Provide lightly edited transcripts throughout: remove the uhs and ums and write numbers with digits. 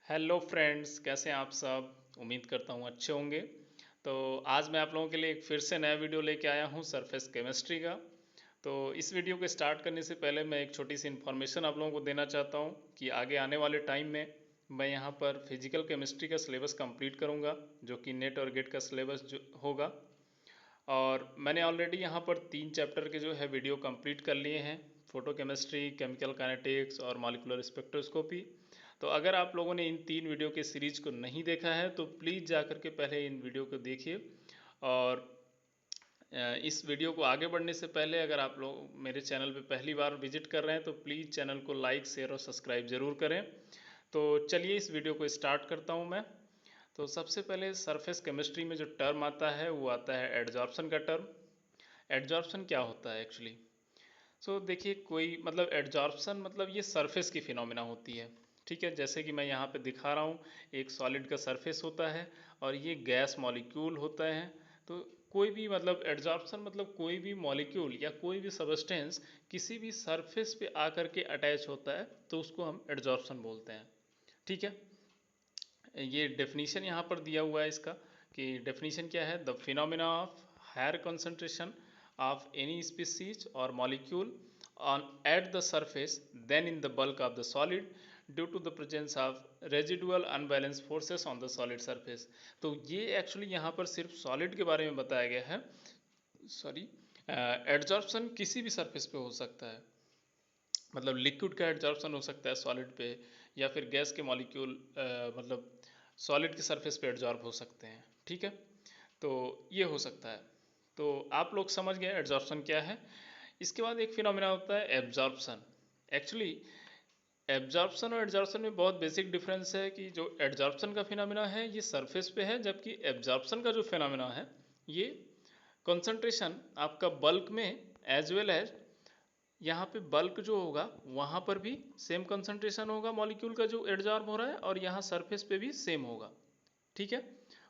Hello friends, कैसे हैं आप सब। उम्मीद करता हूँ अच्छे होंगे। तो आज मैं आप लोगों के लिए एक फिर से नया वीडियो लेके आया हूँ सरफेस केमिस्ट्री का। तो इस वीडियो को स्टार्ट करने से पहले मैं एक छोटी सी इन्फॉर्मेशन आप लोगों को देना चाहता हूँ कि आगे आने वाले टाइम में मैं यहाँ पर फिजिकल केमिस्ट्री का सिलेबस कंप्लीट करूँगा, जो कि नेट और गेट का सिलेबस जो होगा। और मैंने ऑलरेडी यहाँ पर 3 चैप्टर के जो है वीडियो कंप्लीट कर लिए हैं, फोटो केमिस्ट्री, केमिकल काइनेटिक्स और मॉलिक्यूलर स्पेक्ट्रोस्कोपी। तो अगर आप लोगों ने इन 3 वीडियो के सीरीज को नहीं देखा है तो प्लीज़ जा कर के पहले इन वीडियो को देखिए। और इस वीडियो को आगे बढ़ने से पहले अगर आप लोग मेरे चैनल पे पहली बार विजिट कर रहे हैं तो प्लीज़ चैनल को लाइक, शेयर और सब्सक्राइब ज़रूर करें। तो चलिए इस वीडियो को स्टार्ट करता हूँ मैं। तो सबसे पहले सरफेस केमिस्ट्री में जो टर्म आता है वो आता है एडजॉर्प्शन का टर्म। एडजॉर्प्शन क्या होता है एक्चुअली? देखिए, कोई मतलब एडजॉर्प्शन मतलब ये सरफेस की फिनोमिना होती है। ठीक है, जैसे कि मैं यहाँ पे दिखा रहा हूँ, एक सॉलिड का सरफेस होता है और ये गैस मॉलिक्यूल होता है। तो कोई भी मतलब एडजॉर्प्शन मतलब कोई भी मॉलिक्यूल या कोई भी सबस्टेंस किसी भी सरफेस पे आकर के अटैच होता है तो उसको हम एडजॉर्प्शन बोलते हैं। ठीक है, ये डेफिनीशन यहाँ पर दिया हुआ है इसका, कि डेफिनीशन क्या है, the phenomena of higher concentration of any species और molecule on at the surface then in the bulk of the solid due to the presence of residual unbalance forces on the solid surface. तो ये actually यहाँ पर सिर्फ solid के बारे में बताया गया है। सॉरी, एडजॉर्प्शन किसी भी सरफेस पे हो सकता है। मतलब लिक्विड का एडजॉर्प्शन हो सकता है सॉलिड पे, या फिर गैस के मॉलिक्यूल मतलब सॉलिड के सरफेस पे एडजॉर्ब हो सकते हैं। ठीक है, तो ये हो सकता है। तो आप लोग समझ गए एडजॉर्प्शन क्या है। इसके बाद एक फिनोमिना होता है एब्जॉर्प्शन। एक्चुअली एब्जॉर्प्शन और एडजॉर्प्शन में बहुत बेसिक डिफरेंस है कि जो एडजॉर्प्शन का फिनोमिना है ये सरफेस पे है, जबकि एब्जॉर्प्शन का जो फिनोमिना है ये कंसंट्रेशन आपका बल्क में एज वेल एज यहाँ पे बल्क जो होगा वहाँ पर भी सेम कंसंट्रेशन होगा मॉलिक्यूल का जो एडजॉर्ब हो रहा है, और यहाँ सरफेस पे भी सेम होगा। ठीक है,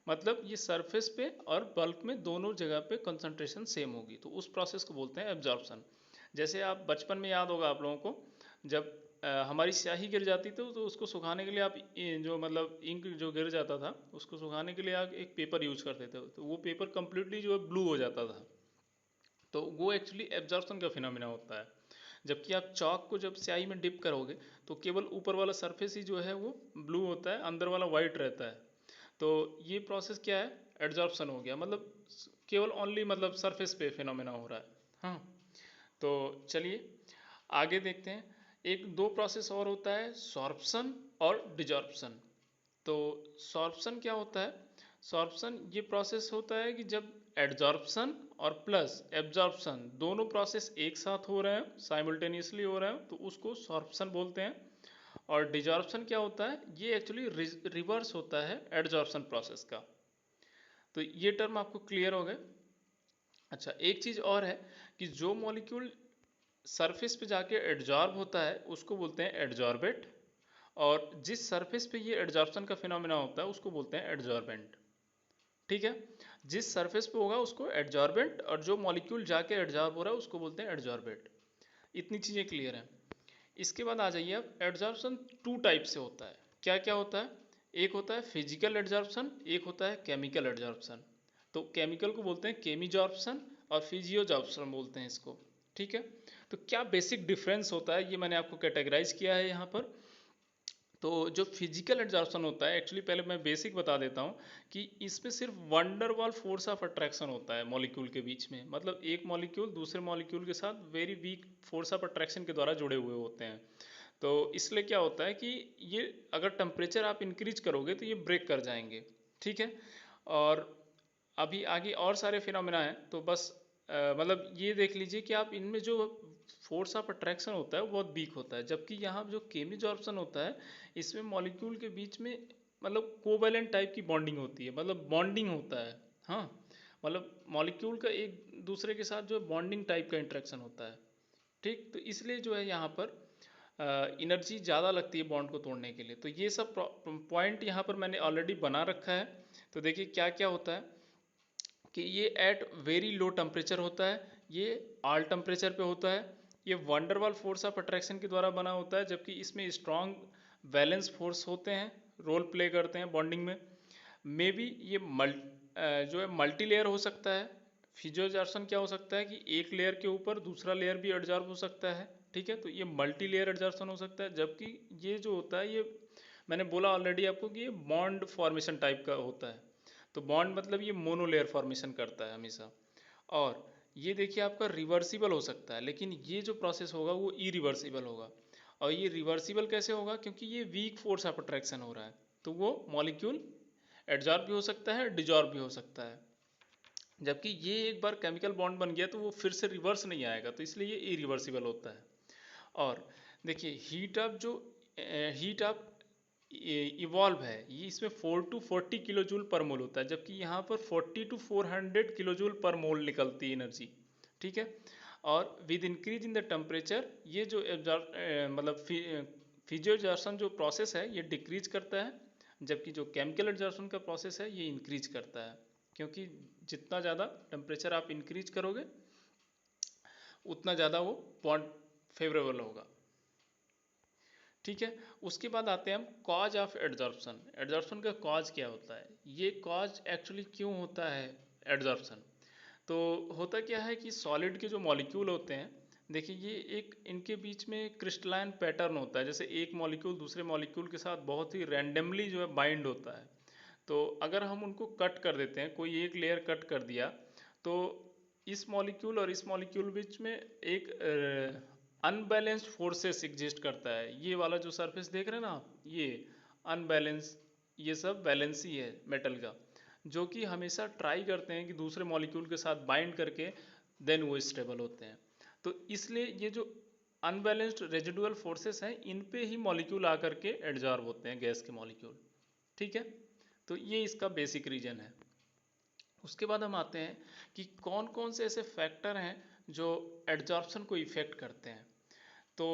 मतलब ये सरफेस पे और बल्क में दोनों जगह पे कंसंट्रेशन सेम होगी, तो उस प्रोसेस को बोलते हैं एब्जॉर्प्शन। जैसे आप बचपन में याद होगा आप लोगों को, जब हमारी स्याही गिर जाती थी तो उसको सुखाने के लिए आप जो मतलब इंक जो गिर जाता था उसको सुखाने के लिए आप एक पेपर यूज करते थे, तो वो पेपर कम्प्लीटली जो है ब्लू हो जाता था। तो वो एक्चुअली एब्जॉर्प्शन का फिनोमिना होता है। जबकि आप चॉक को जब स्याही में डिप करोगे तो केवल ऊपर वाला सरफेस ही जो है वो ब्लू होता है, अंदर वाला वाइट रहता है। तो ये प्रोसेस क्या है, एड्जॉर्प्शन हो गया, मतलब केवल ओनली मतलब सरफेस पे फिनोमेना हो रहा है। हाँ, तो चलिए आगे देखते हैं। एक दो प्रोसेस और होता है, सॉर्प्शन और डिजॉर्प्शन। तो सॉर्प्शन क्या होता है? सॉर्प्शन ये प्रोसेस होता है कि जब एड्जॉर्प्शन और प्लस एब्जॉर्प्शन दोनों प्रोसेस एक साथ हो रहे हैं, साइमल्टेनियसली हो रहे हैं, तो उसको सॉर्प्शन बोलते हैं। और डिजॉर्प्शन क्या होता है, ये एक्चुअली रिवर्स होता है एडजॉर्प्शन प्रोसेस का। तो ये टर्म आपको क्लियर हो गए। अच्छा, एक चीज़ और है कि जो मॉलिक्यूल सरफेस पे जाके एडजॉर्ब होता है उसको बोलते हैं एडजॉर्बेट, और जिस सरफेस पे ये एडजॉर्प्शन का फिनोमेना होता है उसको बोलते हैं एडजॉर्बेंट। ठीक है, जिस सरफेस पे होगा उसको एडजॉर्बेंट, और जो मॉलिक्यूल जाके एडजॉर्ब हो रहा है उसको बोलते हैं एडजॉर्बेट। इतनी चीज़ें क्लियर हैं। इसके बाद आ जाइए, अब एडजॉर्प्शन टू टाइप से होता है। क्या क्या होता है? एक होता है फिजिकल एडजॉर्प्शन, एक होता है केमिकल एडजॉर्प्शन। तो केमिकल को बोलते हैं केमिजॉर्प्शन और फिजियोजॉर्प्शन बोलते हैं इसको। ठीक है, तो क्या बेसिक डिफरेंस होता है ये मैंने आपको कैटेगराइज किया है यहाँ पर। तो जो फिजिकल एडजॉर्प्शन होता है, एक्चुअली पहले मैं बेसिक बता देता हूँ कि इसमें सिर्फ वंडरवॉल फोर्स ऑफ अट्रैक्शन होता है मॉलिक्यूल के बीच में। मतलब एक मॉलिक्यूल दूसरे मॉलिक्यूल के साथ very weak force of attraction के द्वारा जुड़े हुए होते हैं। तो इसलिए क्या होता है कि ये अगर टेम्परेचर आप इंक्रीज करोगे तो ये ब्रेक कर जाएंगे। ठीक है, और अभी आगे और सारे फिनोमेना हैं, तो बस मतलब ये देख लीजिए कि आप इनमें जो फोर्स ऑफ अट्रैक्शन होता है वो बहुत वीक होता है, जबकि यहाँ जो केमिजॉर्प्शन होता है इसमें मॉलिक्यूल के बीच में मतलब कोवैलेंट टाइप की बॉन्डिंग होती है, मतलब बॉन्डिंग होता है। हाँ, मतलब मॉलिक्यूल का एक दूसरे के साथ जो बॉन्डिंग टाइप का इंटरेक्शन होता है। ठीक, तो इसलिए जो है यहाँ पर एनर्जी ज़्यादा लगती है बॉन्ड को तोड़ने के लिए। तो ये सब पॉइंट यहाँ पर मैंने ऑलरेडी बना रखा है। तो देखिए क्या क्या होता है कि ये एट वेरी लो टेम्परेचर होता है, ये ऑल टेम्परेचर पे होता है, ये वंडरवाल फोर्स ऑफ अट्रैक्शन के द्वारा बना होता है, जबकि इसमें स्ट्रॉन्ग वैलेंस फोर्स होते हैं रोल प्ले करते हैं बॉन्डिंग में। मे बी ये जो है मल्टी लेयर हो सकता है। फिजियो एडजॉर्प्शन क्या हो सकता है कि एक लेयर के ऊपर दूसरा लेयर भी एडजॉर्ब हो सकता है, ठीक है, तो ये मल्टी लेयर एडजॉर्प्शन हो सकता है। जबकि ये जो होता है, ये मैंने बोला ऑलरेडी आपको कि ये बॉन्ड फॉर्मेशन टाइप का होता है। तो बॉन्ड मतलब ये मोनोलेयर फॉर्मेशन करता है हमेशा। और ये देखिए आपका रिवर्सिबल हो सकता है, लेकिन ये जो प्रोसेस होगा वो इरिवर्सिबल होगा। और ये रिवर्सिबल कैसे होगा? क्योंकि ये वीक फोर्स ऑफ अट्रैक्शन हो रहा है, तो वो मॉलिक्यूल एडजॉर्ब भी हो सकता है, डिजॉर्ब भी हो सकता है। जबकि ये एक बार केमिकल बॉन्ड बन गया तो वो फिर से रिवर्स नहीं आएगा, तो इसलिए ये इरिवर्सिबल होता है। और देखिए हीट ऑफ इवॉल्व है, ये इसमें 4 to 40 किलो जूल पर मोल होता है, जबकि यहाँ पर 40 to 400 किलो जूल पर मोल निकलती है एनर्जी, ठीक है। और with increase in the temperature ये जो मतलब फिजियो एब्जॉर्प्शन जो प्रोसेस है ये डिक्रीज करता है, जबकि जो केमिकल एब्जॉर्प्शन का प्रोसेस है ये इंक्रीज करता है। क्योंकि जितना ज़्यादा टेम्परेचर आप इंक्रीज करोगे उतना ज़्यादा वो बॉन्ड फेवरेबल होगा, ठीक है। उसके बाद आते हैं हम कॉज ऑफ एडजॉर्प्शन। एडजॉर्प्शन का कॉज क्या होता है, ये कॉज एक्चुअली क्यों होता है एडजॉर्प्शन? तो होता क्या है कि सॉलिड के जो मॉलिक्यूल होते हैं, देखिए ये एक इनके बीच में क्रिस्टलाइन पैटर्न होता है, जैसे एक मॉलिक्यूल दूसरे मॉलिक्यूल के साथ बहुत ही रैंडमली जो है बाइंड होता है। तो अगर हम उनको कट कर देते हैं, कोई एक लेयर कट कर दिया, तो इस मॉलिक्यूल और इस मॉलिक्यूल बीच में एक अनबैलेंस्ड फोर्सेस एग्जिस्ट करता है। ये वाला जो सरफेस देख रहे हैं ना आप, ये अनबैलेंस, ये सब बैलेंस ही है मेटल का, जो कि हमेशा ट्राई करते हैं कि दूसरे मॉलिक्यूल के साथ बाइंड करके देन वो स्टेबल होते हैं। तो इसलिए ये जो अनबैलेंस्ड रेजिडुअल फोर्सेस हैं, इन पे ही मॉलिक्यूल आकर के एडजॉर्ब होते हैं, गैस के मॉलिक्यूल, ठीक है। तो ये इसका बेसिक रीजन है। उसके बाद हम आते हैं कि कौन कौन से ऐसे फैक्टर हैं जो एडजॉर्प्शन को इफेक्ट करते हैं। तो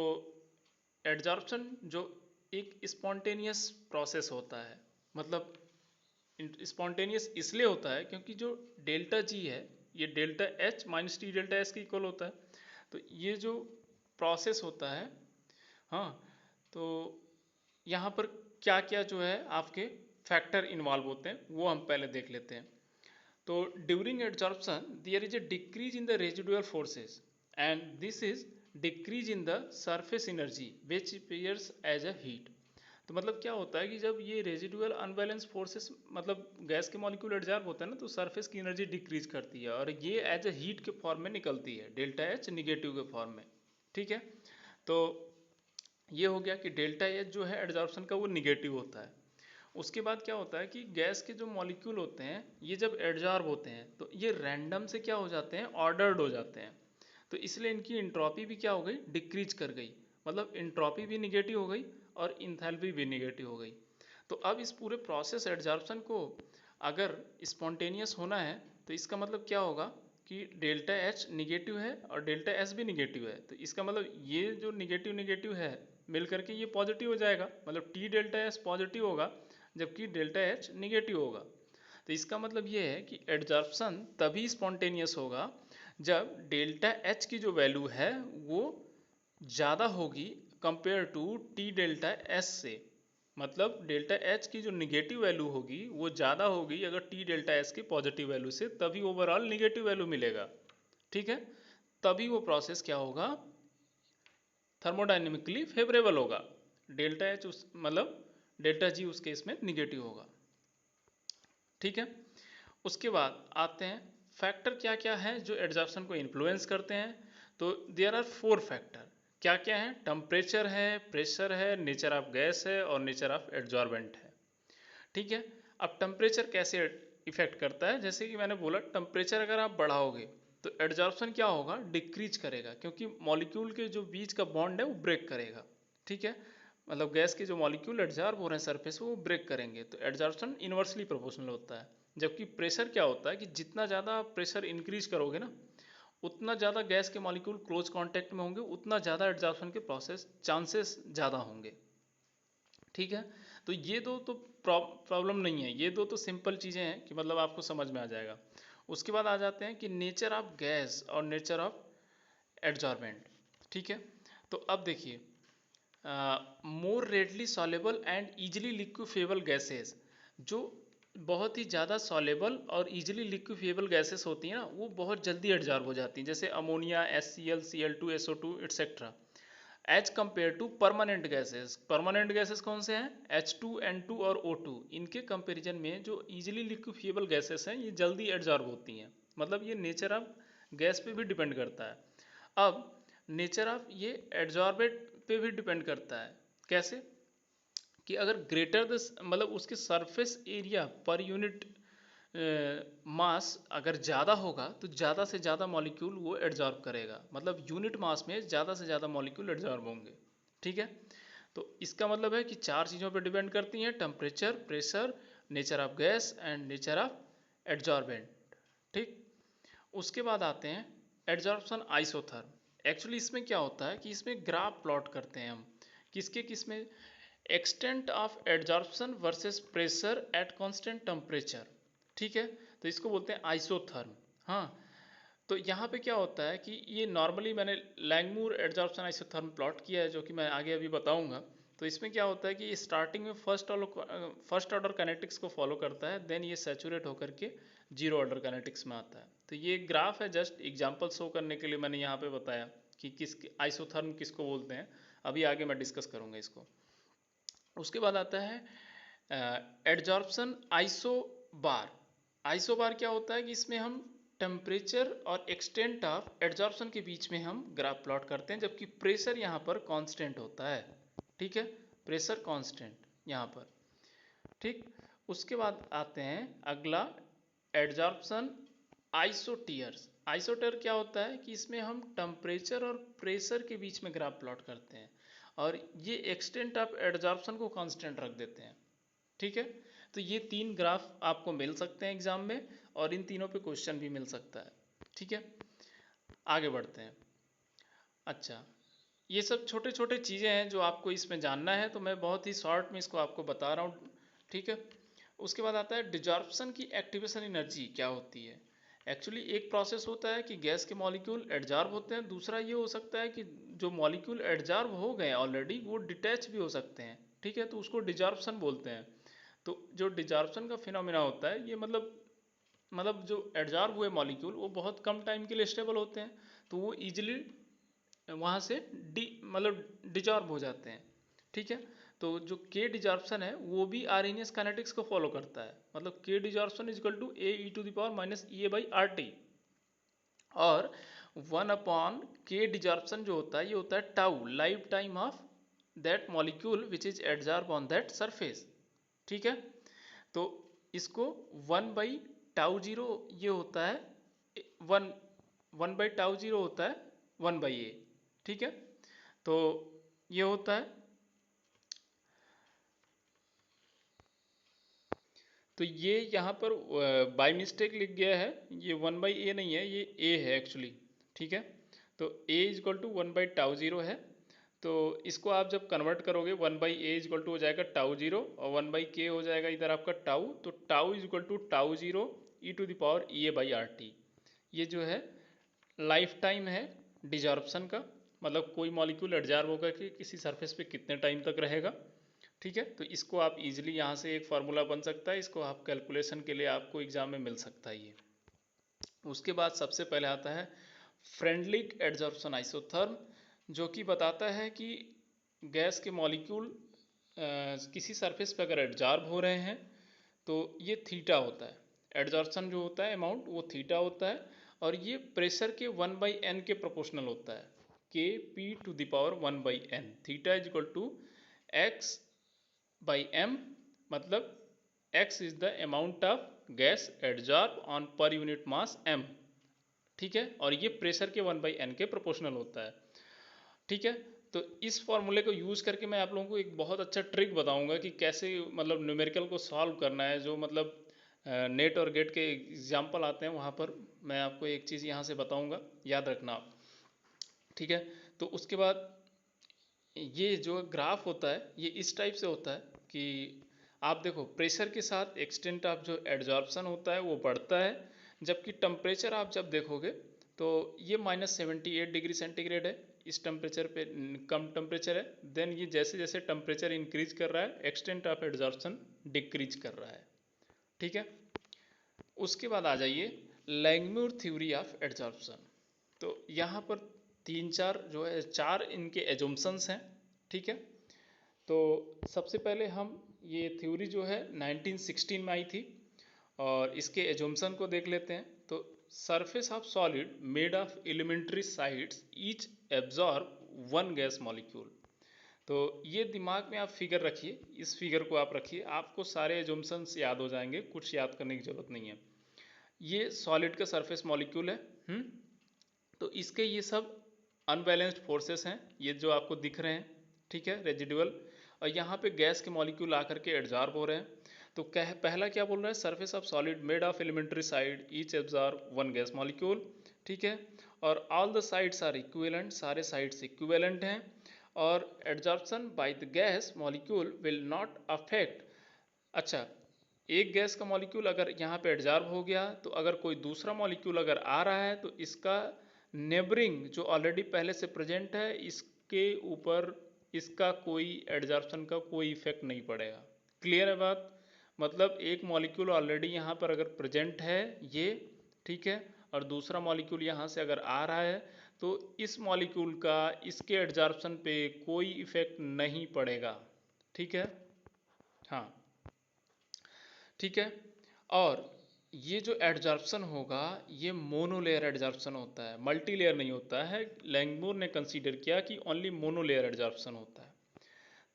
एडजॉर्प्शन जो एक स्पॉन्टेनियस प्रोसेस होता है, मतलब स्पॉन्टेनियस इसलिए होता है क्योंकि जो डेल्टा जी है ये delta H minus T delta S के इक्वल होता है। तो ये जो प्रोसेस होता है, हाँ, तो यहाँ पर क्या क्या जो है आपके फैक्टर इन्वॉल्व होते हैं वो हम पहले देख लेते हैं। तो during adsorption there is a decrease in the residual forces and this is decrease in the surface energy which appears as a heat. तो मतलब क्या होता है कि जब ये रेजिडुअल अनबैलेंस फोर्सेस मतलब गैस के मॉलिक्यूल एडजॉर्ब होता है ना, तो सरफेस की एनर्जी डिक्रीज करती है और ये एज अ हीट के फॉर्म में निकलती है, डेल्टा एच निगेटिव के फॉर्म में, ठीक है। तो ये हो गया कि डेल्टा एच जो है एडजॉर्प्शन का वो निगेटिव होता है। उसके बाद क्या होता है कि गैस के जो मॉलिक्यूल होते हैं ये जब एडजॉर्ब होते हैं तो ये रैंडम से क्या हो जाते हैं, ऑर्डर्ड हो जाते हैं। तो इसलिए इनकी इंट्रॉपी भी क्या हो गई, डिक्रीज कर गई, मतलब इंट्रॉपी भी निगेटिव हो गई और इंथैल्पी भी निगेटिव हो गई। तो अब इस पूरे प्रोसेस एडजॉर्प्शन को अगर स्पॉन्टेनियस होना है तो इसका मतलब क्या होगा कि डेल्टा एच निगेटिव है और डेल्टा एस भी निगेटिव है। तो इसका मतलब ये जो निगेटिव निगेटिव है मिल करके ये पॉजिटिव हो जाएगा, मतलब टी डेल्टा एस पॉजिटिव होगा जबकि डेल्टा एच निगेटिव होगा। तो इसका मतलब ये है कि एडजॉर्प्शन तभी स्पॉन्टेनियस होगा जब डेल्टा एच की जो वैल्यू है वो ज़्यादा होगी compare to T delta S से। मतलब डेल्टा एच की जो निगेटिव वैल्यू होगी वो ज़्यादा होगी अगर टी डेल्टा एस की पॉजिटिव वैल्यू से, तभी ओवरऑल निगेटिव वैल्यू मिलेगा, ठीक है। तभी वो प्रोसेस क्या होगा, थर्मोडाइनमिकली फेवरेबल होगा। डेल्टा एच उस मतलब डेल्टा जी उस केस में निगेटिव होगा, ठीक है। उसके बाद आते हैं फैक्टर क्या क्या है जो एडजॉर्प्शन को इन्फ्लुएंस करते हैं। तो देयर आर 4 फैक्टर। क्या क्या है, टेम्परेचर है, प्रेशर है, नेचर ऑफ गैस है और नेचर ऑफ एडजॉर्बेंट है, ठीक है। अब टेम्परेचर कैसे इफेक्ट करता है, जैसे कि मैंने बोला टेम्परेचर अगर आप बढ़ाओगे तो एडजॉर्प्शन क्या होगा, डिक्रीज करेगा, क्योंकि मॉलिक्यूल के जो बीच का बॉन्ड है वो ब्रेक करेगा, ठीक है। मतलब गैस के जो मॉलिक्यूल एडजॉर्ब हो रहे हैं सरफेस वो ब्रेक करेंगे, तो एडजॉर्प्शन इन्वर्सली प्रोपोर्शनल होता है। जबकि प्रेशर क्या होता है कि जितना ज़्यादा आप प्रेशर इंक्रीज करोगे ना, उतना ज़्यादा गैस के मॉलिक्यूल क्लोज कांटेक्ट में होंगे, उतना ज़्यादा एडजॉर्प्शन के प्रोसेस चांसेस ज़्यादा होंगे, ठीक है। तो ये दो तो प्रॉब्लम नहीं है, ये दो तो सिंपल चीज़ें हैं कि मतलब आपको समझ में आ जाएगा। उसके बाद आ जाते हैं कि नेचर ऑफ गैस और नेचर ऑफ एडजॉर्बेंट, ठीक है। तो अब देखिए more readily soluble and easily liquefiable gases, जो बहुत ही ज़्यादा सॉलेबल और इजिली लिक्विफेबल गैसेस होती हैं ना, वो बहुत जल्दी एडजॉर्ब हो जाती हैं, जैसे ammonia, HCl, Cl2, SO2 etcetera, as compare to permanent gases. Permanent gases कौन से हैं? H2N2 और O2। इनके कंपैरिजन में जो इजिली लिक्विफिएबल गैसेस हैं ये जल्दी एडजॉर्ब होती हैं। मतलब ये नेचर ऑफ गैस पे भी डिपेंड करता है। अब नेचर ऑफ ये एडजॉर्बेट पे भी डिपेंड करता है। कैसे? कि अगर ग्रेटर द मतलब उसके surface area per unit mass अगर ज़्यादा होगा तो ज़्यादा से ज़्यादा मॉलिक्यूल वो एडजॉर्ब करेगा। मतलब यूनिट मास में ज़्यादा से ज़्यादा मॉलिक्यूल एडजॉर्ब होंगे। ठीक है, तो इसका मतलब है कि चार चीज़ों पर डिपेंड करती हैं: temperature, pressure, nature of gas and nature of adsorbent. ठीक, उसके बाद आते हैं एडजॉर्प्शन आइसोथर्म। एक्चुअली इसमें क्या होता है कि इसमें ग्राफ प्लॉट करते हैं हम, किसमें extent of adsorption versus pressure at constant temperature. ठीक है, तो इसको बोलते हैं आइसोथर्म। हाँ, तो यहाँ पे क्या होता है कि ये नॉर्मली मैंने लैंगमूर एडजॉर्प्शन आइसोथर्म प्लॉट किया है, जो कि मैं आगे अभी बताऊंगा। तो इसमें क्या होता है कि ये स्टार्टिंग में फर्स्ट ऑर्डर काइनेटिक्स को फॉलो करता है, देन ये सैचुरेट होकर के जीरो ऑर्डर काइनेटिक्स में आता है। तो ये ग्राफ है, जस्ट एग्जांपल शो करने के लिए मैंने यहाँ पे बताया कि किस आइसोथर्म किसको बोलते हैं। अभी आगे मैं डिस्कस करूँगा इसको। उसके बाद आता है एडजॉर्प्शन आइसोबार। आइसोबार क्या होता है कि इसमें हम टेम्परेचर और एक्सटेंट ऑफ एडजॉर्प्शन के बीच में हम ग्राफ प्लॉट करते हैं, जबकि प्रेशर यहाँ पर कांस्टेंट होता है। ठीक है, प्रेशर कांस्टेंट यहाँ पर। ठीक, उसके बाद आते हैं अगला एडजॉर्प्शन आइसोटियर्स। आइसोटियर क्या होता है कि इसमें हम टेम्परेचर और प्रेशर के बीच में ग्राफ प्लॉट करते हैं और ये एक्सटेंट ऑफ एडजॉर्प्शन को कांस्टेंट रख देते हैं। ठीक है, तो ये तीन ग्राफ आपको मिल सकते हैं एग्जाम में और इन तीनों पे क्वेश्चन भी मिल सकता है। ठीक है, आगे बढ़ते हैं। अच्छा, ये सब छोटे छोटे चीज़ें हैं जो आपको इसमें जानना है, तो मैं बहुत ही शॉर्ट में इसको आपको बता रहा हूँ। ठीक है, उसके बाद आता है डिजॉर्प्शन की एक्टिवेशन एनर्जी क्या होती है। एक्चुअली एक प्रोसेस होता है कि गैस के मॉलिक्यूल एडजॉर्ब होते हैं, दूसरा ये हो सकता है कि जो मॉलिक्यूल एडजॉर्ब हो गए ऑलरेडी वो डिटैच भी हो सकते हैं। ठीक है, तो उसको डिजॉर्प्शन बोलते हैं। तो जो डिजॉर्प्शन का फिनोमिना होता है ये मतलब जो एडजॉर्ब हुए मॉलिक्यूल वो बहुत कम टाइम के लिए स्टेबल होते हैं, तो वो इजिली वहाँ से डिजॉर्ब हो जाते हैं। ठीक है, तो जो के डिजॉर्प्शन है वो भी आर्हेनियस काइनेटिक्स को फॉलो करता है। मतलब के desorption is equal to AE⁻−EA/RT, और 1 के डिजॉर्प्शन जो होता है ये होता है tau, life time of that molecule which is adsorb on that surface. ठीक है, तो इसको 1/τ0 ये होता है 1/τ0 होता है 1/A। ठीक है, तो ये होता है, तो ये यहाँ पर बाय मिस्टेक लिख गया है, ये 1/A नहीं है, ये A है एक्चुअली। ठीक है, तो A इज इक्वल टू 1/τ0 है। तो इसको आप जब कन्वर्ट करोगे 1/A इज इक्वल टू हो जाएगा τ0 और 1/K हो जाएगा इधर आपका टाउ, तो tau is equal to τ0 e⁻EA/RT। ये जो है लाइफ टाइम है डिजॉर्प्शन का, मतलब कोई मॉलिक्यूल एडजॉर्ब होकर के किसी सरफेस पे कितने टाइम तक रहेगा। ठीक है, तो इसको आप इजीली यहाँ से एक फार्मूला बन सकता है, इसको आप कैलकुलेशन के लिए आपको एग्जाम में मिल सकता है ये। उसके बाद सबसे पहले आता है फ्रेंडलिक एडजॉर्प्शन आइसोथर्म, जो कि बताता है कि गैस के मॉलिक्यूल किसी सरफेस पर अगर एडजॉर्ब हो रहे हैं तो ये थीटा होता है। एडजॉर्प्शन जो होता है अमाउंट वो थीटा होता है, और ये प्रेशर के 1/n के प्रोपोर्शनल होता है, Kp⁻1/n। Theta is equal to x/m, मतलब x is the amount of gas adsorb on per unit mass m। ठीक है, और ये प्रेशर के 1/n के प्रोपोर्शनल होता है। ठीक है, तो इस फॉर्मूले को यूज़ करके मैं आप लोगों को एक बहुत अच्छा ट्रिक बताऊंगा कि कैसे मतलब न्यूमेरिकल को सॉल्व करना है, जो मतलब नेट और गेट के एग्जाम्पल आते हैं वहाँ पर मैं आपको एक चीज़ यहाँ से बताऊंगा, याद रखना आप। ठीक है, तो उसके बाद ये जो ग्राफ होता है ये इस टाइप से होता है कि आप देखो प्रेशर के साथ एक्सटेंट ऑफ जो एडजॉर्प्शन होता है वो बढ़ता है, जबकि टेम्परेचर आप जब देखोगे तो ये -78 डिग्री सेंटीग्रेड है, इस टेम्परेचर पे कम टेम्परेचर है, देन ये जैसे जैसे टेम्परेचर इंक्रीज कर रहा है एक्सटेंट ऑफ एडजॉर्प्शन डिक्रीज कर रहा है। ठीक है, उसके बाद आ जाइए लैंगम्यूर थ्योरी ऑफ एडजॉर्प्शन। तो यहाँ पर तीन चार जो है चार इनके एजम्पशंस हैं। ठीक है, तो सबसे पहले हम ये थ्योरी जो है 1916 में आई थी और इसके एजम्पशन को देख लेते हैं। तो surface of solid made of elementary sites each absorb one gas molecule. तो ये दिमाग में आप फिगर रखिए, इस फिगर को आप रखिए, आपको सारे एजम्पशंस याद हो जाएंगे, कुछ याद करने की जरूरत नहीं है। ये सॉलिड का सरफेस मॉलिक्यूल है। तो इसके ये सब अनबैलेंस्ड फोर्सेस हैं, ये जो आपको दिख रहे हैं। ठीक है, रेजिडुअल, और यहाँ पे गैस के मॉलिक्यूल आकर के एब्जॉर्ब हो रहे हैं। तो पहला क्या बोल रहा है, surface of solid made of elementary site each absorb one gas molecule. ठीक है, और all the sites are equivalent, सारे साइड्स इक्विवेलेंट हैं, और absorption by the gas molecule will not affect. अच्छा, एक गैस का मॉलिक्यूल अगर यहाँ पे एब्जॉर्ब हो गया तो अगर कोई दूसरा मॉलिक्यूल अगर आ रहा है तो इसका नेबरिंग जो ऑलरेडी पहले से प्रेजेंट है इसके ऊपर इसका कोई एब्जॉर्प्शन का कोई इफेक्ट नहीं पड़ेगा। क्लियर है बात? मतलब एक मॉलिक्यूल ऑलरेडी यहाँ पर अगर प्रेजेंट है ये, ठीक है, और दूसरा मॉलिक्यूल यहाँ से अगर आ रहा है तो इस मॉलिक्यूल का इसके एब्जॉर्प्शन पे कोई इफेक्ट नहीं पड़ेगा। ठीक है, हाँ, ठीक है। और ये जो एडजॉर्प्शन होगा ये मोनोलेयर एडजॉर्प्शन होता है, मल्टी लेयर नहीं होता है। लैंगमूर ने कंसीडर किया कि ओनली मोनोलेयर एडजॉर्प्शन होता है।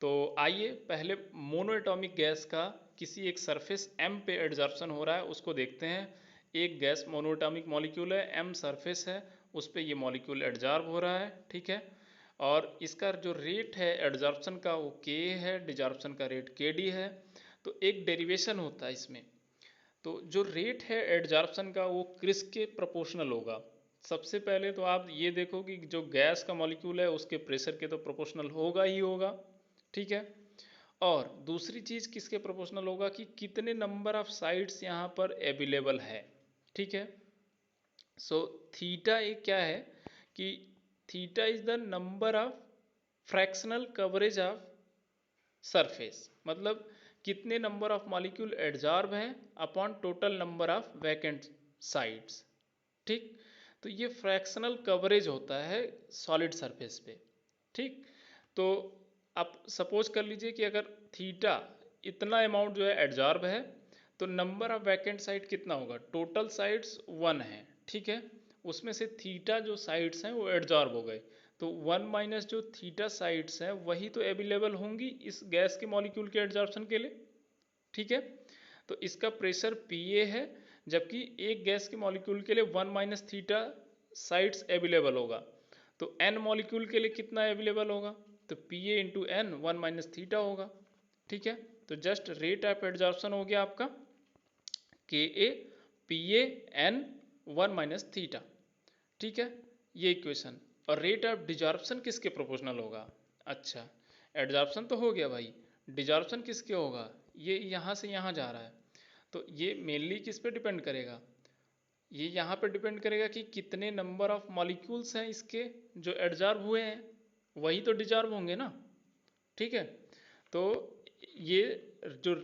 तो आइए पहले मोनो एटॉमिक गैस का किसी एक सरफेस m पे एडजॉर्प्शन हो रहा है उसको देखते हैं। एक गैस मोनो एटॉमिक मॉलिक्यूल है, m सरफेस है, उस पर ये मॉलिक्यूल एडजॉर्ब हो रहा है। ठीक है, और इसका जो रेट है एडजॉर्प्शन का वो k है, डिजॉर्प्शन का रेट kd है। तो एक डेरिवेशन होता है इसमें। तो जो रेट है एडजॉर्प्शन का वो क्रिस के प्रोपोर्शनल होगा। सबसे पहले तो आप ये देखो कि जो गैस का मॉलिक्यूल है उसके प्रेशर के तो प्रोपोर्शनल होगा ही होगा। ठीक है, और दूसरी चीज़ किसके प्रोपोर्शनल होगा कि कितने नंबर ऑफ साइड्स यहाँ पर अवेलेबल है। ठीक है, सो थीटा एक क्या है कि theta is the number of fractional coverage of surface, मतलब कितने नंबर ऑफ मॉलिक्यूल एडजॉर्ब हैं upon total number of vacant sides. ठीक, तो ये फ्रैक्शनल कवरेज होता है सॉलिड सरफेस पे। ठीक, तो आप सपोज कर लीजिए कि अगर थीटा इतना अमाउंट जो है एडजॉर्ब है तो नंबर ऑफ वैकेंट साइड कितना होगा, टोटल साइड्स 1 है। ठीक है, उसमें से थीटा जो साइड्स हैं वो एडजॉर्ब हो गए, तो 1 माइनस जो थीटा साइड्स हैं वही तो अवेलेबल होंगी इस गैस के मॉलिक्यूल के एडजॉर्प्शन के लिए। ठीक है, तो इसका प्रेशर Pa है, जबकि एक गैस के मॉलिक्यूल के लिए 1 माइनस थीटा साइड्स अवेलेबल होगा, तो n मॉलिक्यूल के लिए कितना अवेलेबल होगा, तो Pa into N 1 minus theta होगा। ठीक है, तो जस्ट रेट ऑफ एडजॉर्प्शन हो गया आपका Ka Pa n 1 minus theta. ठीक है, ये इक्वेशन। और रेट ऑफ डिजॉर्प्शन किसके प्रोपोर्शनल होगा? अच्छा, एडजॉर्प्शन तो हो गया भाई, डिजॉर्प्शन किसके होगा, ये यहाँ से यहाँ जा रहा है, तो ये मेनली किस पे डिपेंड करेगा, ये यहाँ पे डिपेंड करेगा कि कितने नंबर ऑफ मॉलिक्यूल्स हैं इसके जो एडजॉर्ब हुए हैं, वही तो डिजॉर्ब होंगे ना। ठीक है, तो ये जो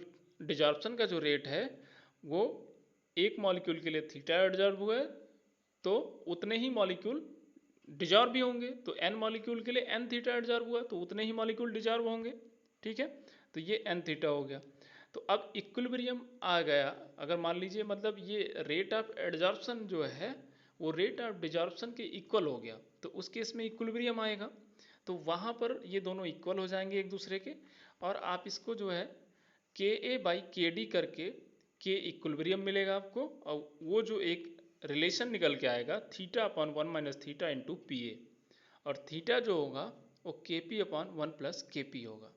डिजॉर्प्शन का जो रेट है वो एक मॉलिक्यूल के लिए थीटा एडजॉर्ब हुआ है तो उतने ही मॉलिक्यूल डिजॉर्ब भी होंगे, तो n मॉलिक्यूल के लिए n थीटा एडजॉर्ब हुआ तो उतने ही मॉलिक्यूल डिजॉर्ब होंगे। ठीक है, तो ये n थीटा हो गया। तो अब इक्विलिब्रियम आ गया, अगर मान लीजिए मतलब ये रेट ऑफ एडजॉर्प्शन जो है वो रेट ऑफ डिजॉर्प्शन के इक्वल हो गया, तो उस केस में इक्विलिब्रियम आएगा, तो वहाँ पर ये दोनों इक्वल हो जाएंगे एक दूसरे के, और आप इसको जो है Ka बाई Kd करके K इक्विलिब्रियम मिलेगा आपको, और वो जो एक रिलेशन निकल के आएगा theta upon 1 minus theta into P A, और थीटा जो होगा वो के पी अपॉन 1 प्लस के पी होगा।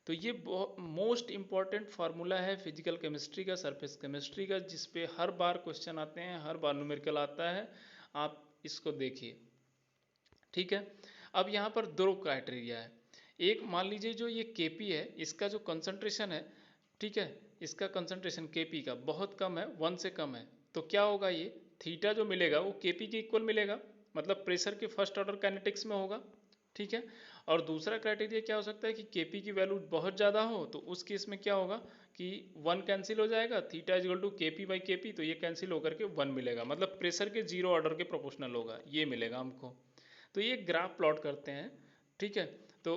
तो ये मोस्ट इम्पॉर्टेंट फार्मूला है फिजिकल केमिस्ट्री का, सरफेस केमिस्ट्री का, जिसपे हर बार क्वेश्चन आते हैं, हर बार न्यूमेरिकल आता है, आप इसको देखिए। ठीक है, अब यहाँ पर दो क्राइटेरिया है। एक मान लीजिए जो ये के पी है इसका जो कंसंट्रेशन है, ठीक है, इसका कंसंट्रेशन के पी का बहुत कम है, 1 से कम है, तो क्या होगा, ये थीटा जो मिलेगा वो के पी के इक्वल मिलेगा, मतलब प्रेशर के फर्स्ट ऑर्डर काइनेटिक्स में होगा। ठीक है। और दूसरा क्राइटेरिया क्या हो सकता है कि केपी की वैल्यू बहुत ज़्यादा हो, तो उस केस में क्या होगा कि 1 कैंसिल हो जाएगा, theta is equal to KP by KP, तो ये कैंसिल होकर के 1 मिलेगा, मतलब प्रेशर के जीरो ऑर्डर के प्रोपोर्शनल होगा, ये मिलेगा हमको। तो ये ग्राफ प्लॉट करते हैं, ठीक है। तो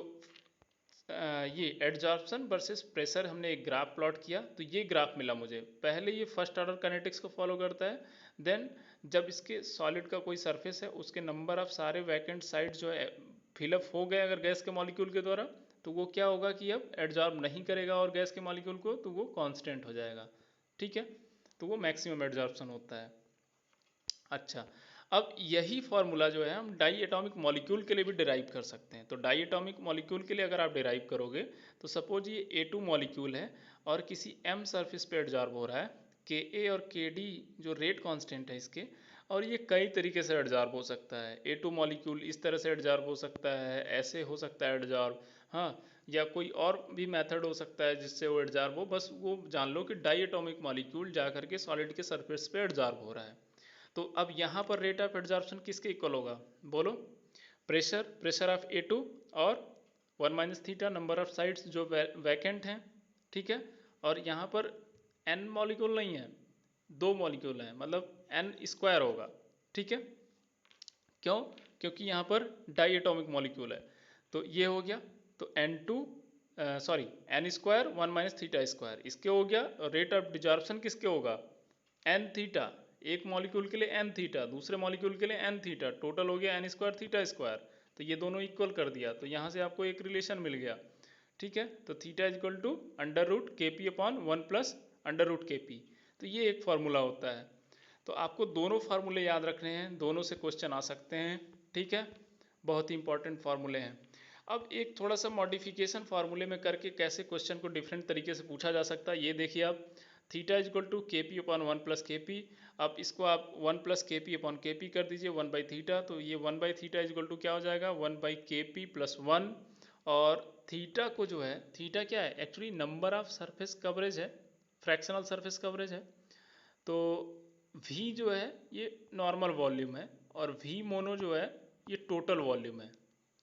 ये एडजॉर्प्शन वर्सेस प्रेशर हमने एक ग्राफ प्लॉट किया, तो ये ग्राफ मिला मुझे। पहले ये फर्स्ट ऑर्डर काइनेटिक्स को फॉलो करता है, देन जब इसके सॉलिड का कोई सरफेस है उसके नंबर ऑफ सारे वैकेंट साइड जो है फिलअप हो गए अगर गैस के मॉलिक्यूल के द्वारा, तो वो क्या होगा कि अब एडजॉर्ब नहीं करेगा और गैस के मॉलिक्यूल को, तो वो कांस्टेंट हो जाएगा, ठीक है। तो वो मैक्सिमम एडजॉर्प्शन होता है। अच्छा, अब यही फॉर्मूला जो है हम डाई एटॉमिक मॉलिक्यूल के लिए भी डिराइव कर सकते हैं। तो डाई एटॉमिक मॉलिक्यूल के लिए अगर आप डिराइव करोगे, तो सपोज ये A2 मॉलिक्यूल है और किसी M सरफेस पे एडजॉर्ब हो रहा है, Ka और Kd जो रेट कांस्टेंट है इसके, और ये कई तरीके से एडजॉर्ब हो सकता है। A2 मॉलिक्यूल इस तरह से एडजॉर्ब हो सकता है, ऐसे हो सकता है एडजॉर्ब, हाँ, या कोई और भी मेथड हो सकता है जिससे वो एडजॉर्ब हो। बस वो जान लो कि डाई एटॉमिक मॉलिक्यूल जा करके सॉलिड के सरफेस पे एडजॉर्ब हो रहा है। तो अब यहाँ पर रेट ऑफ एडजॉर्प्शन किसके इक्वल होगा, बोलो? प्रेशर ऑफ A2 और 1 minus theta number of sides जो वैकेंट हैं, ठीक है। और यहाँ पर n मॉलिक्यूल नहीं है, 2 मॉलिक्यूल हैं, मतलब n स्क्वायर होगा, ठीक है। क्यों? क्योंकि यहाँ पर डाई एटॉमिक मॉलिक्यूल है। तो ये हो गया, तो n2 sorry n square 1 minus theta square इसके हो गया। और रेट ऑफ डिजॉर्प्शन किसके होगा, n थीटा, एक मॉलिक्यूल के लिए n थीटा, दूसरे मॉलिक्यूल के लिए n थीटा, टोटल हो गया n स्क्वायर थीटा स्क्वायर। तो ये दोनों इक्वल कर दिया, तो यहाँ से आपको एक रिलेशन मिल गया, ठीक है। तो theta is equal to under root K P upon 1 plus under root K P. तो ये एक फार्मूला होता है। तो आपको दोनों फार्मूले याद रखने हैं, दोनों से क्वेश्चन आ सकते हैं, ठीक है। बहुत ही इंपॉर्टेंट फार्मूले हैं। अब एक थोड़ा सा मॉडिफिकेशन फार्मूले में करके कैसे क्वेश्चन को डिफरेंट तरीके से पूछा जा सकता है, ये देखिए आप। थीटा इज इक्वल टू के पी अपॉन 1 प्लस के पी। अब इसको आप 1 प्लस के पी अपॉन के पी कर दीजिए 1 बाई थीटा, तो ये 1 by theta is equal to क्या हो जाएगा, 1 बाई के पी प्लस 1। और थीटा को जो है, थीटा क्या है actually, number of surface coverage है, फ्रैक्शनल सरफेस कवरेज है। तो V जो है ये नॉर्मल वॉल्यूम है, और V मोनो जो है ये टोटल वॉल्यूम है,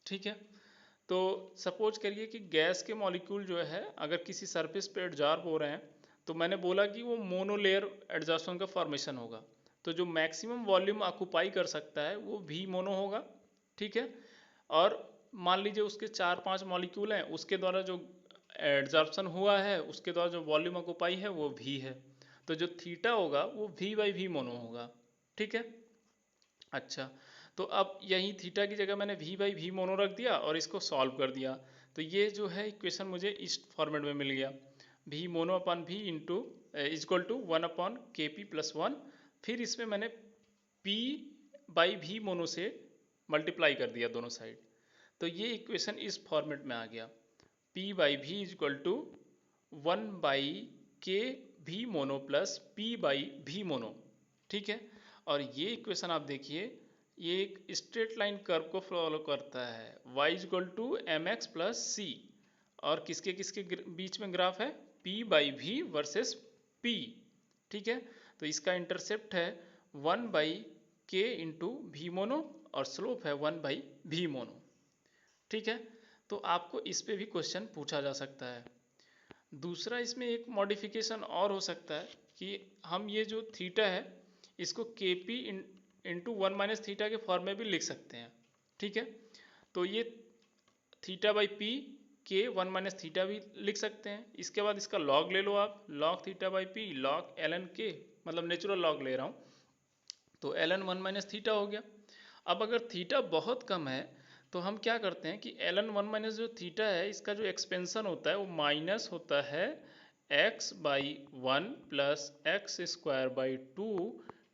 ठीक है। तो सपोज करिए कि गैस के मॉलिक्यूल जो है अगर किसी सरफेस पे एडजॉर्ब हो रहे हैं, तो मैंने बोला कि वो मोनोलेयर एडजॉर्प्शन का फॉर्मेशन होगा। तो जो मैक्सिमम वॉल्यूम ऑक्यूपाई कर सकता है वो V मोनो होगा, ठीक है। और मान लीजिए उसके 4-5 मॉलिक्यूल हैं, उसके द्वारा जो एडजॉर्प्शन हुआ है, उसके द्वारा जो वॉल्यूम ऑक्यूपाई है वो V है। तो जो थीटा होगा वो V बाई V मोनो होगा, ठीक है। अच्छा, तो अब यही थीटा की जगह मैंने V बाई V मोनो रख दिया और इसको सॉल्व कर दिया। तो ये जो है इक्वेशन मुझे इस फॉर्मेट में मिल गया, V mono upon V into equal to 1 upon K P plus 1। फिर इसमें मैंने P बाई V मोनो से मल्टीप्लाई कर दिया दोनों साइड, तो ये इक्वेशन इस फॉर्मेट में आ गया, P by V is equal to 1 by K V mono plus P by V mono, ठीक है। और ये इक्वेशन आप देखिए, ये एक स्ट्रेट लाइन कर्व को फॉलो करता है, y equal to M X plus C. और किसके किसके बीच में ग्राफ है, P by V versus P, ठीक है। तो इसका इंटरसेप्ट है 1 बाई के इंटू वी मोनो और स्लोप है 1 बाई वी मोनो, ठीक है। तो आपको इस पे भी क्वेश्चन पूछा जा सकता है। दूसरा इसमें एक मॉडिफिकेशन और हो सकता है कि हम ये जो थीटा है इसको के पी इंटू 1 माइनस थीटा के फॉर्म में भी लिख सकते हैं, ठीक है। तो ये थीटा बाई पी के 1 माइनस थीटा भी लिख सकते हैं। इसके बाद इसका लॉग ले लो आप, log theta by P log L N के, मतलब नेचुरल लॉग ले रहा हूँ, तो एल एन 1 माइनस थीटा हो गया। अब अगर थीटा बहुत कम है तो हम क्या करते हैं कि एल एन 1 माइनस जो थीटा है इसका जो एक्सपेंशन होता है वो माइनस होता है x by 1 plus x square by 2,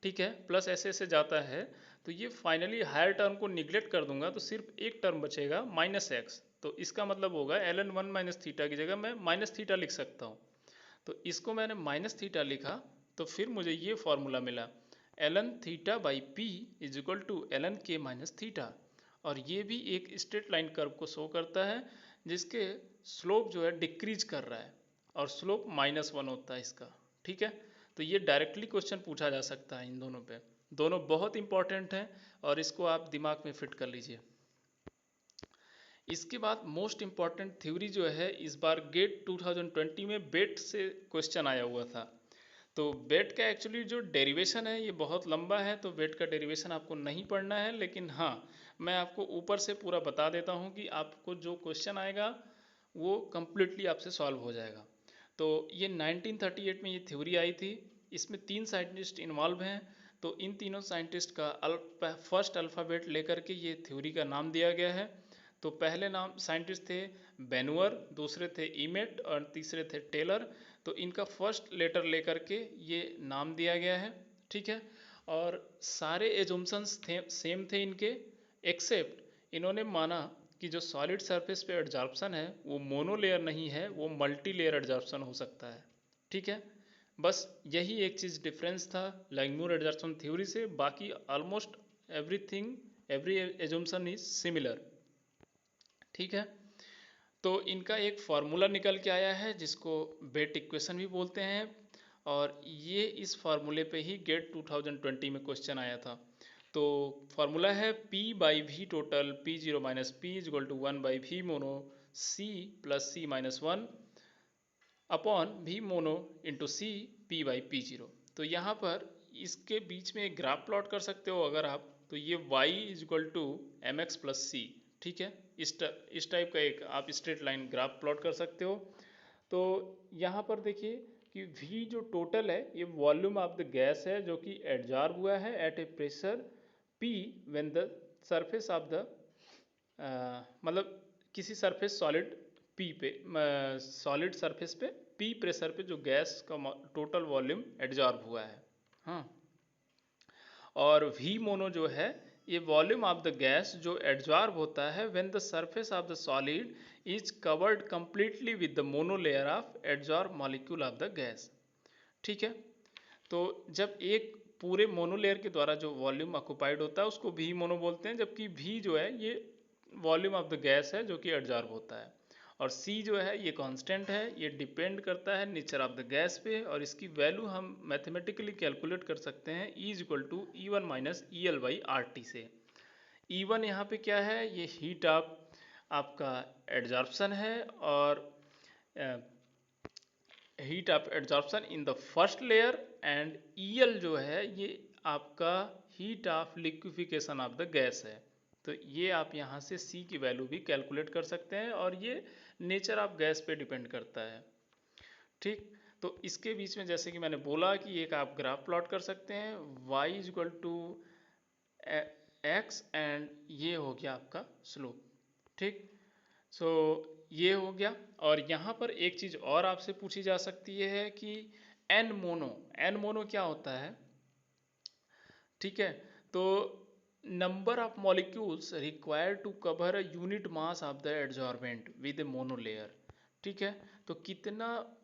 ठीक है, प्लस ऐसे ऐसे जाता है। तो ये फाइनली हायर टर्म को निगलेक्ट कर दूंगा तो सिर्फ एक टर्म बचेगा माइनस एक्स। तो इसका मतलब होगा एल एन 1 माइनस थीटा की जगह मैं माइनस थीटा लिख सकता हूँ। तो इसको मैंने माइनस थीटा लिखा, तो फिर मुझे ये फॉर्मूला मिला, L N theta by P is equal to L N K minus theta. और ये भी एक स्ट्रेट लाइन कर्व को शो करता है जिसके स्लोप जो है डिक्रीज कर रहा है, और स्लोप -1 होता है इसका, ठीक है। तो ये डायरेक्टली क्वेश्चन पूछा जा सकता है इन दोनों पे, दोनों बहुत इंपॉर्टेंट हैं और इसको आप दिमाग में फिट कर लीजिए। इसके बाद मोस्ट इम्पॉर्टेंट थ्योरी जो है, इस बार गेट 2020 में बेट से क्वेश्चन आया हुआ था। तो बेट का एक्चुअली जो डेरिवेशन है ये बहुत लंबा है, तो बेट का डेरिवेशन आपको नहीं पढ़ना है, लेकिन हाँ मैं आपको ऊपर से पूरा बता देता हूँ कि आपको जो क्वेश्चन आएगा वो कम्प्लीटली आपसे सॉल्व हो जाएगा। तो ये 1938 में ये थ्योरी आई थी। इसमें 3 साइंटिस्ट इन्वॉल्व हैं। तो इन तीनों साइंटिस्ट का फर्स्ट अल्फ़ाबेट लेकर के ये थ्योरी का नाम दिया गया है। तो पहले नाम साइंटिस्ट थे बेनुअर, दूसरे थे ईमेट और तीसरे थे टेलर। तो इनका फर्स्ट लेटर लेकर के ये नाम दिया गया है, ठीक है। और सारे एजम्पशंस थे सेम थे इनके, एक्सेप्ट इन्होंने माना कि जो सॉलिड सरफेस पे एडजॉर्प्शन है वो मोनोलेयर नहीं है, वो मल्टी लेयर एडजॉर्प्शन हो सकता है, ठीक है। बस यही एक चीज़ डिफरेंस था लैंगमुर एडजॉर्प्शन थ्योरी से। बाकी almost everything, every assumption is similar, ठीक है। तो इनका एक फार्मूला निकल के आया है जिसको बेट इक्वेशन भी बोलते हैं, और ये इस फार्मूले पे ही गेट 2020 में क्वेश्चन आया था। तो फार्मूला है P by V total P0 minus P is equal to 1 by V mono C plus C minus 1 upon V mono into C P by P0। तो यहाँ पर इसके बीच में एक ग्राफ प्लॉट कर सकते हो अगर आप, तो ये y is equal to M X plus C, ठीक है। इस टाइप का एक आप स्ट्रेट लाइन ग्राफ प्लॉट कर सकते हो। तो यहाँ पर देखिए कि v जो टोटल है ये वॉल्यूम ऑफ द गैस है जो कि एडजॉर्ब हुआ है at a pressure p when the surface of the मतलब किसी सरफेस सॉलिड p पे, सॉलिड सरफेस पे p प्रेशर पे जो गैस का टोटल वॉल्यूम एडजॉर्ब हुआ है, हाँ। और V मोनो जो है ये वॉल्यूम ऑफ द गैस जो एडजॉर्ब होता है when the surface of the solid is covered completely with the mono layer of adsorb molecule of the gas, ठीक है। तो जब एक पूरे मोनोलेयर के द्वारा जो वॉल्यूम ऑक्युपाइड होता है उसको V मोनो बोलते हैं, जबकि V जो है ये वॉल्यूम ऑफ द गैस है जो कि एडजॉर्ब होता है। और C जो है ये कांस्टेंट है, ये डिपेंड करता है नेचर ऑफ द गैस पे, और इसकी वैल्यू हम मैथमेटिकली कैलकुलेट कर सकते हैं E is equal to E one minus E L by R T से। E1 यहाँ पे क्या है, ये हीट ऑफ आपका एडजॉर्प्शन है, और heat of adsorption in the first layer, and EL जो है ये आपका heat of liquefaction of the gas है। तो ये आप यहाँ से C की वैल्यू भी कैलकुलेट कर सकते हैं, और ये नेचर ऑफ गैस पे डिपेंड करता है, ठीक। तो इसके बीच में जैसे कि मैंने बोला कि एक आप ग्राफ प्लॉट कर सकते हैं y is equal to x, and ये हो गया आपका स्लोप, ठीक। सो ये हो गया। और यहाँ पर एक चीज़ और आपसे पूछी जा सकती है कि एन मोनो क्या होता है, ठीक है। तो number of molecules required to cover a unit mass of the adsorbent with a monolayer, ठीक है। तो कितना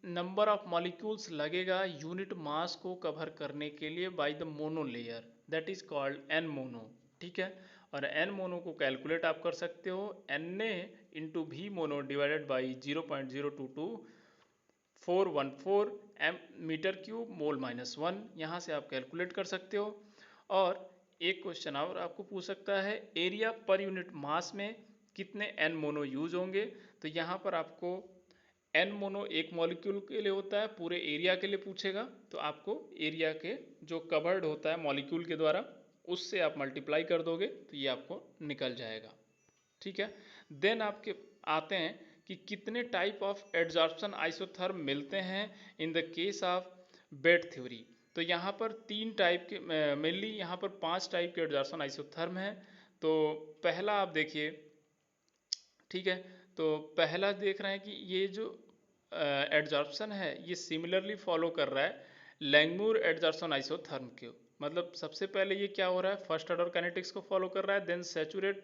नंबर ऑफ मॉलिक्यूल्स लगेगा यूनिट मास को कवर करने के लिए by the monolayer, that is called N mono, ठीक है। और एन मोनो को कैलकुलेट आप कर सकते हो N A into V mono divided by 0.022414 metre cube mole minus 1, यहाँ से आप कैलकुलेट कर सकते हो। और एक क्वेश्चन और आपको पूछ सकता है एरिया पर यूनिट मास में कितने एन मोनो यूज होंगे। तो यहाँ पर आपको एन मोनो एक मॉलिक्यूल के लिए होता है, पूरे एरिया के लिए पूछेगा तो आपको एरिया के जो कवर्ड होता है मॉलिक्यूल के द्वारा उससे आप मल्टीप्लाई कर दोगे तो ये आपको निकल जाएगा, ठीक है। देन आपके आते हैं कि कितने टाइप ऑफ एडजॉर्प्शन आइसोथर्म मिलते हैं in the case of BET theory. तो यहाँ पर 3 टाइप के, मेनली यहाँ पर 5 टाइप के एडजॉर्प्शन आइसोथर्म हैं। तो पहला आप देखिए, ठीक है। तो पहला देख रहे हैं कि ये जो एडजॉर्प्शन है ये सिमिलरली फॉलो कर रहा है लैंगमुर एडजॉर्प्शन आइसोथर्म के। मतलब सबसे पहले ये क्या हो रहा है, फर्स्ट ऑर्डर काइनेटिक्स को फॉलो कर रहा है, देन सैचुरेट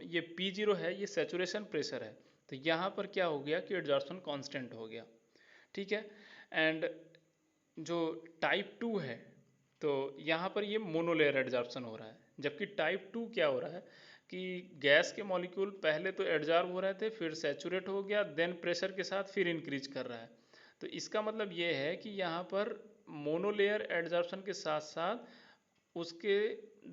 ये P0 है ये सैचुरेशन प्रेशर है। तो यहाँ पर क्या हो गया कि एडजॉर्प्शन कांस्टेंट हो गया, ठीक है। एंड जो टाइप 2 है तो यहाँ पर ये मोनोलेयर एडजॉर्प्शन हो रहा है, जबकि टाइप 2 क्या हो रहा है कि गैस के मॉलिक्यूल पहले तो एडजॉर्ब हो रहे थे, फिर सैचुरेट हो गया, देन प्रेशर के साथ फिर इंक्रीज कर रहा है। तो इसका मतलब ये है कि यहाँ पर मोनोलेयर एडजॉर्प्शन के साथ साथ उसके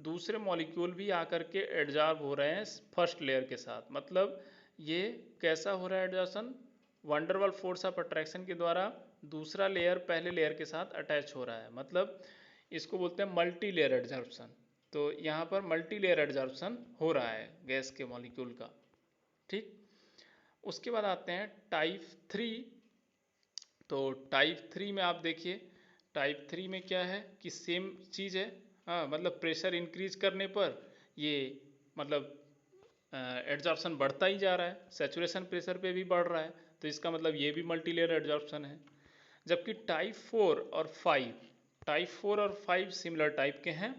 दूसरे मॉलिक्यूल भी आकर के एडजॉर्ब हो रहे हैं फर्स्ट लेयर के साथ। मतलब ये कैसा हो रहा है adsorption? Van der Waals force of attraction के द्वारा दूसरा लेयर पहले लेयर के साथ अटैच हो रहा है। मतलब इसको बोलते हैं मल्टी लेयर एडजॉर्प्शन। तो यहाँ पर मल्टी लेयर एडजॉर्प्शन हो रहा है गैस के मॉलिक्यूल का। ठीक, उसके बाद आते हैं टाइप 3। तो टाइप 3 में आप देखिए, टाइप 3 में क्या है कि सेम चीज़ है। हाँ, मतलब प्रेशर इंक्रीज करने पर ये मतलब एडजॉर्प्शन बढ़ता ही जा रहा है, सैचुरेशन प्रेशर पे भी बढ़ रहा है। तो इसका मतलब ये भी मल्टी लेयर एडजॉर्प्शन है। जबकि टाइप 4 और 5, टाइप 4 और 5 सिमिलर टाइप के हैं।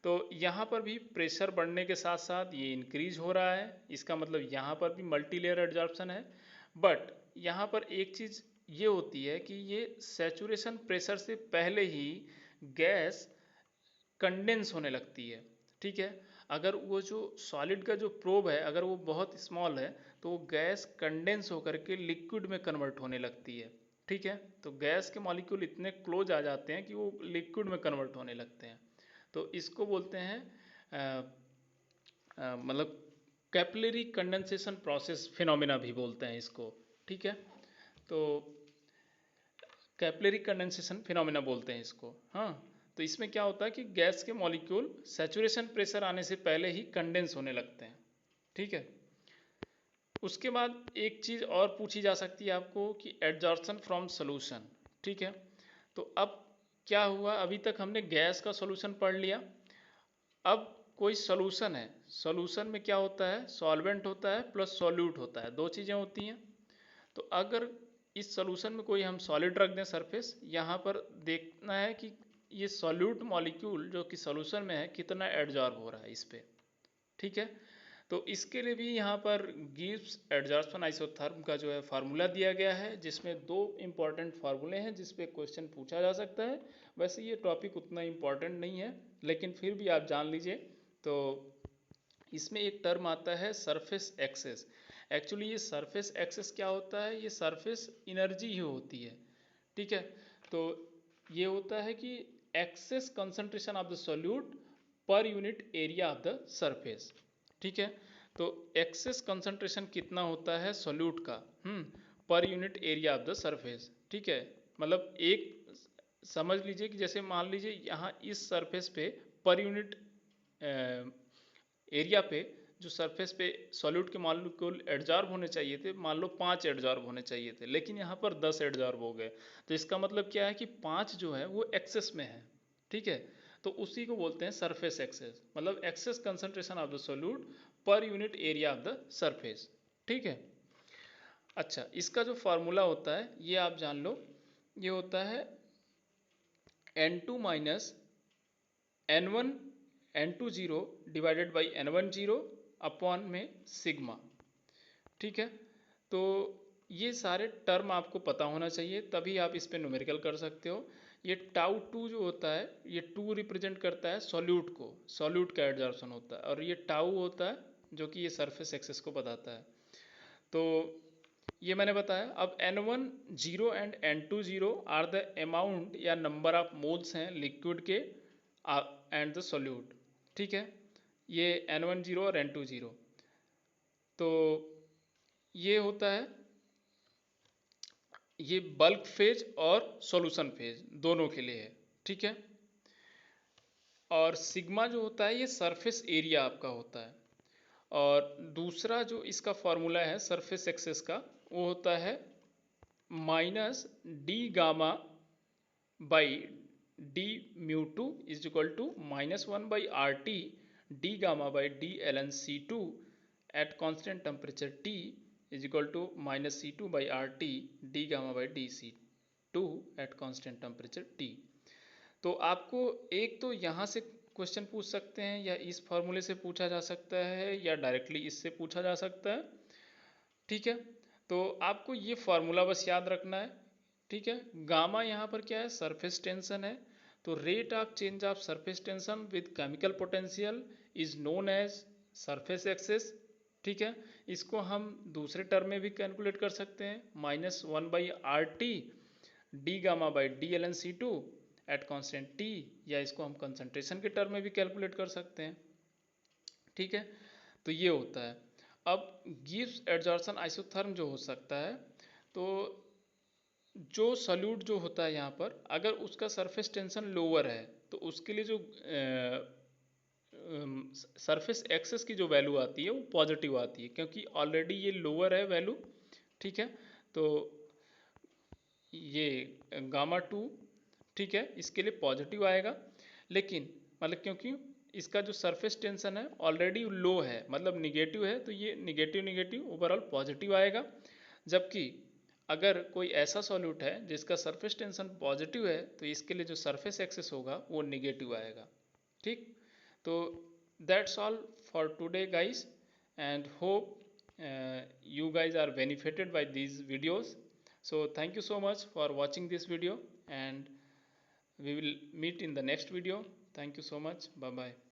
तो यहाँ पर भी प्रेशर बढ़ने के साथ साथ ये इंक्रीज हो रहा है। इसका मतलब यहाँ पर भी मल्टी लेयर एडजॉर्प्शन है। बट यहाँ पर एक चीज़ ये होती है कि ये सैचुरेशन प्रेशर से पहले ही गैस कंडेंस होने लगती है। ठीक है, अगर वो जो सॉलिड का जो प्रोब है अगर वो बहुत स्मॉल है तो वो गैस कंडेंस होकर के लिक्विड में कन्वर्ट होने लगती है। ठीक है, तो गैस के मॉलिक्यूल इतने क्लोज आ जाते हैं कि वो लिक्विड में कन्वर्ट होने लगते हैं। तो इसको बोलते हैं मतलब कैपिलरी कंडेंसेशन प्रोसेस फिनोमिना भी बोलते हैं इसको। ठीक है, तो कैपिलरी कंडेंसेशन फिनोमिना बोलते हैं इसको। हाँ, तो इसमें क्या होता है कि गैस के मॉलिक्यूल सैचुरेशन प्रेशर आने से पहले ही कंडेंस होने लगते हैं। ठीक है, उसके बाद एक चीज़ और पूछी जा सकती है आपको कि एडजॉर्प्शन फ्रॉम सोल्यूशन। ठीक है, तो अब क्या हुआ, अभी तक हमने गैस का सोल्यूशन पढ़ लिया। अब कोई सोल्यूशन है, सोल्यूशन में क्या होता है, सॉल्वेंट होता है प्लस सॉल्यूट होता है, दो चीज़ें होती हैं। तो अगर इस सोल्यूशन में कोई हम सॉलिड रख दें सरफेस, यहाँ पर देखना है कि ये सॉल्यूट मॉलिक्यूल जो कि सोल्यूशन में है कितना एडजॉर्ब हो रहा है इस पे। ठीक है, तो इसके लिए भी यहाँ पर गिब्स एडजॉर्प्शन आइसोथर्म का जो है फार्मूला दिया गया है, जिसमें दो इम्पॉर्टेंट फार्मूले हैं जिस पे क्वेश्चन पूछा जा सकता है। वैसे ये टॉपिक उतना इम्पॉर्टेंट नहीं है, लेकिन फिर भी आप जान लीजिए। तो इसमें एक टर्म आता है सरफेस एक्सेस। एक्चुअली ये सरफेस एक्सेस क्या होता है, ये सरफेस एनर्जी ही होती है। ठीक है, तो ये होता है कि excess concentration of the solute per unit area of the surface. ठीक है, तो एक्सेस कंसंट्रेशन कितना होता है सॉल्यूट का पर unit area of the surface. ठीक है, मतलब एक समझ लीजिए कि जैसे मान लीजिए यहाँ इस सरफेस पे पर यूनिट एरिया पे जो सरफेस पे सॉल्यूट के मॉलिक्यूल एडजॉर्ब होने चाहिए थे, मान लो 5 एडजॉर्ब होने चाहिए थे, लेकिन यहाँ पर 10 एडजॉर्ब हो गए। तो इसका मतलब क्या है कि 5 जो है वो एक्सेस में है। ठीक है, तो उसी को बोलते हैं सरफेस एक्सेस, मतलब excess concentration of the solute per unit area of the surface. ठीक है, अच्छा, इसका जो फार्मूला होता है ये आप जान लो, ये होता है N2 minus N1 N20 divided by N10 upon में सिग्मा। ठीक है, तो ये सारे टर्म आपको पता होना चाहिए, तभी आप इस पे न्यूमेरिकल कर सकते हो। ये टाउ 2 जो होता है, ये 2 रिप्रेजेंट करता है सॉल्यूट को, सॉल्यूट का एडजॉर्प्शन होता है, और ये टाउ होता है जो कि ये सरफेस एक्सेस को बताता है। तो ये मैंने बताया। अब N10 and N20 are the amount या नंबर ऑफ मोल्स हैं लिक्विड के एंड द सॉल्यूट। ठीक है, ये N10 और N20, तो ये होता है, ये बल्क फेज और सॉल्यूशन फेज दोनों के लिए है। ठीक है, और सिग्मा जो होता है ये सरफेस एरिया आपका होता है। और दूसरा जो इसका फॉर्मूला है सरफेस एक्सेस का, वो होता है minus D gamma by D mu two is equal to -1/RT D gamma by D ln C2 at constant temperature T is equal to -C2/RT D gamma by DC2 at constant temperature T। तो आपको एक तो यहाँ से question पूछ सकते हैं, या इस फॉर्मूले से पूछा जा सकता है, या डायरेक्टली इससे पूछा जा सकता है। ठीक है, तो आपको ये फार्मूला बस याद रखना है। ठीक है, गामा यहाँ पर क्या है, सरफेस टेंशन है। तो rate of change of surface tension with chemical potential is known as surface excess. ठीक है, इसको हम दूसरे टर्म में भी कैलकुलेट कर सकते हैं, -1/RT D gamma by D ln C2 at constant T, या इसको हम कंसंट्रेशन के टर्म में भी कैलकुलेट कर सकते हैं। ठीक है, तो ये होता है। अब गिब्स एडजॉर्प्शन आइसोथर्म जो हो सकता है, तो जो सॉल्यूट जो होता है यहाँ पर, अगर उसका सरफेस टेंशन लोअर है तो उसके लिए जो सरफेस एक्सेस की जो वैल्यू आती है वो पॉजिटिव आती है, क्योंकि ऑलरेडी ये लोअर है वैल्यू। ठीक है, तो ये गामा टू, ठीक है, इसके लिए पॉजिटिव आएगा। लेकिन मतलब क्योंकि इसका जो सरफेस टेंशन है ऑलरेडी लो है, मतलब निगेटिव है, तो ये निगेटिव निगेटिव ओवरऑल पॉजिटिव आएगा। जबकि अगर कोई ऐसा सॉल्यूट है जिसका सरफेस टेंशन पॉजिटिव है, तो इसके लिए जो सरफेस एक्सेस होगा वो निगेटिव आएगा। ठीक, तो that's all for today guys, and hope you guys are benefited by these videos. So thank you so much for watching this video, and we will meet in the next video. Thank you so much. Bye bye.